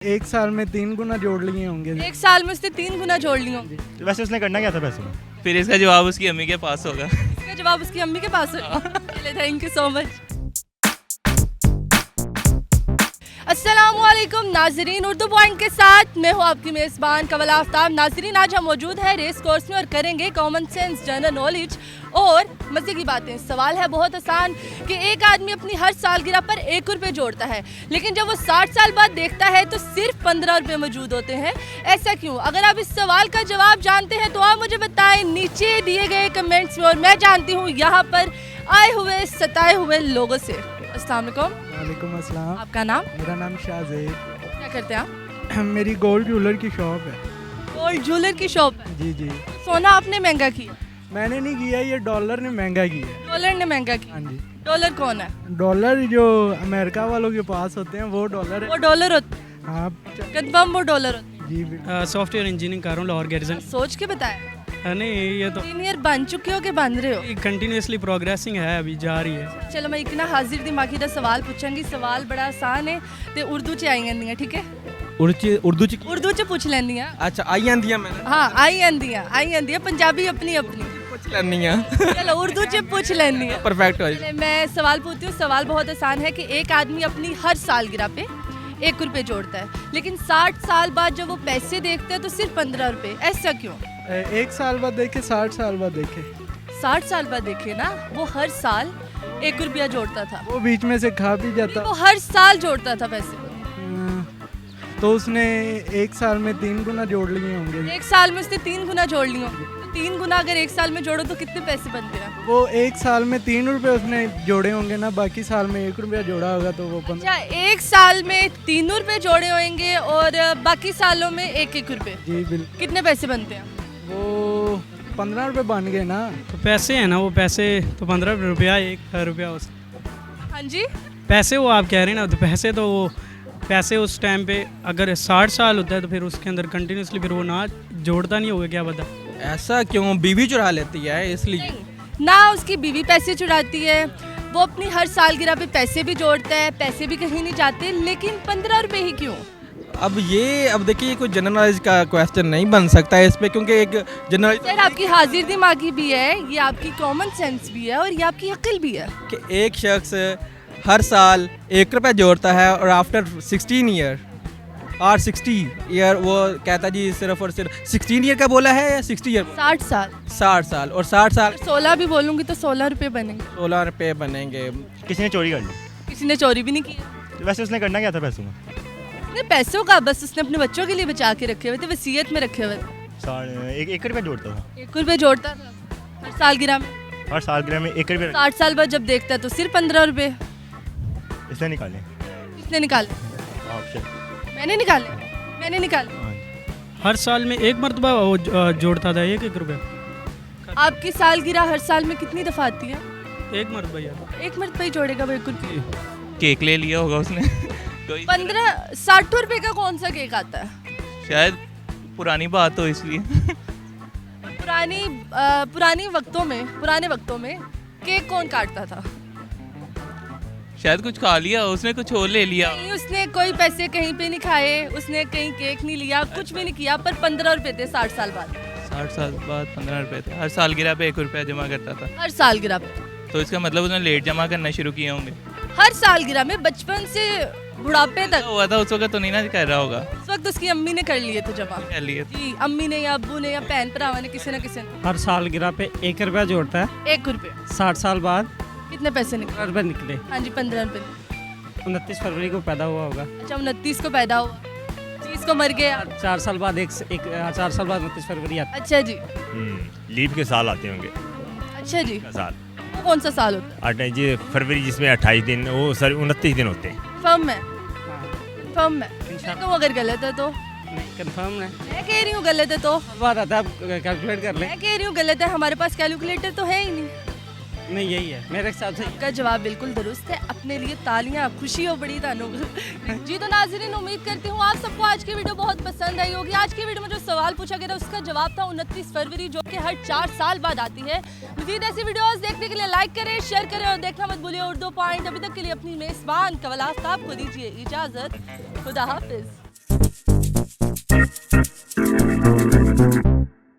एक साल में 3 गुना जोड़ लिए होंगे। एक साल में उसने 3 गुना जोड़ लिए होंगे। वैसे उसने करना क्या था पैसों में? फिर इसका जवाब उसकी अम्मी के पास होगा। इसका जवाब उसकी अम्मी के पास होगा। चलिए, थैंक यू सो मच। अस्सलामुअलैकुम नाजरीन, उर्दू पॉइंट के साथ मैं हूँ आपकी मेज़बान कवल आफ्ताब। नाजरीन, आज हम मौजूद हैं रेस कोर्स में और करेंगे कॉमन सेंस, जनरल नॉलेज और मज़े की बातें। सवाल है बहुत आसान कि एक आदमी अपनी हर सालगिरह पर 1 रुपये जोड़ता है, लेकिन जब वो 60 साल बाद देखता है तो सिर्फ 15 रुपये मौजूद होते हैं। ऐसा क्यों? अगर आप इस सवाल का जवाब जानते हैं तो आप मुझे बताएं नीचे दिए गए कमेंट्स में, और मैं जानती हूँ यहाँ पर आए हुए सताए हुए लोगों से। अस्सलाम वालेकुम। वालेकुम अस्सलाम। आपका नाम? मेरा नाम शाहजेब। क्या करते हैं आप? मेरी गोल्ड ज्वेलर की शॉप है। गोल्ड ज्वेलर की शॉप है। जी जी। सोना आपने महंगा किया? मैंने नहीं किया, ये डॉलर ने महंगा किया है। डॉलर ने महंगा किया? हाँ जी। डॉलर कौन है? डॉलर जो अमेरिका वालों के पास होते हैं वो डॉलर वो है। डॉलर होता है? हाँ कंफर्म वो डॉलर होता जी बिल्कुल। सॉफ्टवेयर इंजीनियरिंग कर रहा हूँ लाहौर गैरिजन। है? सोच के बताया। नहीं, ये तो सीनियर बन चुके हो कि बन रहे हो? कंटिन्यूसली प्रोग्रेसिंग है, अभी जा रही है। चलो, मैं इतना हाजिर दिमागी दा सवाल पूछांगी। सवाल बड़ा आसान है ते उर्दू च आई जंदियां, ठीक है? उर्दू च उर्दू च पूछ लैंदियां। अच्छा आई आंदियां मैंने हाँ, आई जंदियां। पंजाबी अपनी अपनी। पूछ लैनियां चलो, उर्दू च पूछ लैंदियां। परफेक्ट हो चले, मैं सवाल पूछती हूँ। सवाल बहुत आसान है कि एक आदमी अपनी हर सालगिरह पे 1 रुपये जोड़ता है, लेकिन 60 साल बाद जब वो पैसे देखते हैं तो सिर्फ 15 रुपये। ऐसा क्यों? एक साल बाद देखे, 60 साल बाद देखे। 60 साल बाद देखे ना, वो हर साल 1 रुपया जोड़ता था। वो बीच में से खा भी जाता। वो हर साल जोड़ता था पैसे। तो उसने एक साल में 3 गुना जोड़ लिए होंगे। एक साल में उसने 3 गुना जोड़ लिए होंगे। तो 3 गुना अगर एक साल में जोड़ो तो कितने पैसे बनते हैं? वो एक साल में 3 रुपए उसने जोड़े होंगे ना, बाकी साल में 1 रुपया जोड़ा होगा तो वो 15। अच्छा, एक साल में 3 रुपए जोड़े होंगे और बाकी सालों में 1-1 रुपए। जी बिल्कुल। कितने पैसे बनते हैं? वो 15 रुपए बन गए ना। तो पैसे हैं ना, वो पैसे तो 15 रुपया, 1 रुपया उस हाँ जी। पैसे वो आप कह रहे हैं ना, तो पैसे तो वो पैसे उस टाइम पे अगर 60 साल होता है तो फिर उसके अंदर कंटिन्यूसली फिर वो ना जोड़ता नहीं होगा, क्या पता। ऐसा क्यों? बीवी चुरा लेती है इसलिए। नहीं ना, उसकी बीवी पैसे चुराती है, वो अपनी हर सालगिरह पे पैसे भी जोड़ता है, पैसे भी कहीं नहीं जाते, लेकिन 15 रुपए ही क्यों? अब देखिए, कोई जनरल नॉलेज का क्वेश्चन नहीं बन सकता है इस पे, क्योंकि एक जनरल सर, आपकी हाजिर दिमागी भी है, ये आपकी कॉमन सेंस भी है और ये आपकी अक्ल भी है। कि एक शख्स हर साल 1 रुपया जोड़ता है और आफ्टर 16 ईयर और 60 ईयर वो कहता जी सिर्फ और सिर्फ 16 ईयर का बोला है या 60 ईयर? 60 साल। 60 साल और 60 साल 16 भी बोलूंगी तो 16 रुपए बनेंगे। 16 रुपये बनेंगे। किसी ने चोरी कर ली? किसी ने चोरी भी नहीं की। वैसे उसने करना क्या था पैसों में? उसने पैसों का बस उसने अपने बच्चों के लिए बचा के रखे हुए थे, वसीयत में रखे हुए थे। 1 रुपया जोड़ता था 1 रुपये जोड़ता था हर सालगिरह में। हर सालगिरह में 1 रुपया 60 साल बाद जब देखता है तो सिर्फ 15 रुपये। इसने निकाले। किसने निकाले? ऑप्शन मैंने निकाले। मैंने निकाले। हर साल में एक मरतबा वो जोड़ता था 1 रुपया। आपकी सालगिरह हर साल में कितनी दफ़ा आती है? एक मरतबा यार। 1 मरतबा ही जोड़ेगा वो 1 रुपये। केक ले लिया होगा उसने। कोई 60 रुपए का कौन सा केक आता है? शायद पुरानी बात हो इसलिए। पुराने वक्तों में केक कौन काटता था? शायद कुछ खा लिया उसने, कुछ और ले लिया। नहीं, उसने कोई पैसे कहीं पे नहीं खाए, उसने कहीं केक नहीं लिया, कुछ भी नहीं किया, पर 15 रुपए थे 60 साल बाद। 60 साल बाद 15 रुपए थे। हर सालगिरह पे 1 रुपया जमा करता था। हर सालगिरह पे। तो इसका मतलब उसने लेट जमा करना शुरू किए होंगे। हर सालगिरह में, बचपन से बुढ़ापे तक। हुआ था उस वक्त तो नहीं ना कर रहा होगा। उस वक्त उसकी अम्मी ने कर लिए थे जमा। कर लिए। जी, अम्मी ने या अब्बू ने या बहन भरावा ने, किसी न किसी ने। हर साल गिरा पे 1 रुपया जोड़ता है। 1 रुपये। 60 साल बाद कितने पैसे निकले? 15 रुपये निकले। हाँ जी, 15 रुपये। 29 फरवरी को पैदा हुआ होगा। अच्छा, 29 को पैदा हुआ, 30 को मर गया। 4 साल बाद 4 साल बाद 29 फरवरी आता है। अच्छा जी। लीप के साल आते होंगे। अच्छा जी। साल वो कौन सा साल होता है? 28 फरवरी, जिसमें 28 दिन, वो सर 29 दिन होते हैं। फर्म में? फर्म में। इंशाल्लाह। तो अगर गलत है तो? नहीं, कंफर्म है। मैं कह रही हूँ गलत है तो? बात आता है, आप कैलकुलेट कर लें। मैं कह रही हूँ गलत है, हमारे पास कैलकुलेटर तो है ही नहीं। नहीं, यही है मेरे हिसाब से। आपका जवाब बिल्कुल दुरुस्त है। अपने लिए तालियां, खुशी हो बड़ी तानों। जी तो नाज़रीन, उम्मीद करती हूँ आप सबको आज की वीडियो बहुत पसंद आई होगी। आज की वीडियो में जो सवाल पूछा गया था उसका जवाब था 29 फरवरी, जो कि हर 4 साल बाद आती है। मज़ीद ऐसी वीडियोस देखने के लिए लाइक करें, शेयर करें और देखना मत भूलिए उर्दू पॉइंट। अभी तक के लिए अपनी मेज़बान कवल आफ्ताब को दीजिए इजाज़त। खुदा हाफिज़।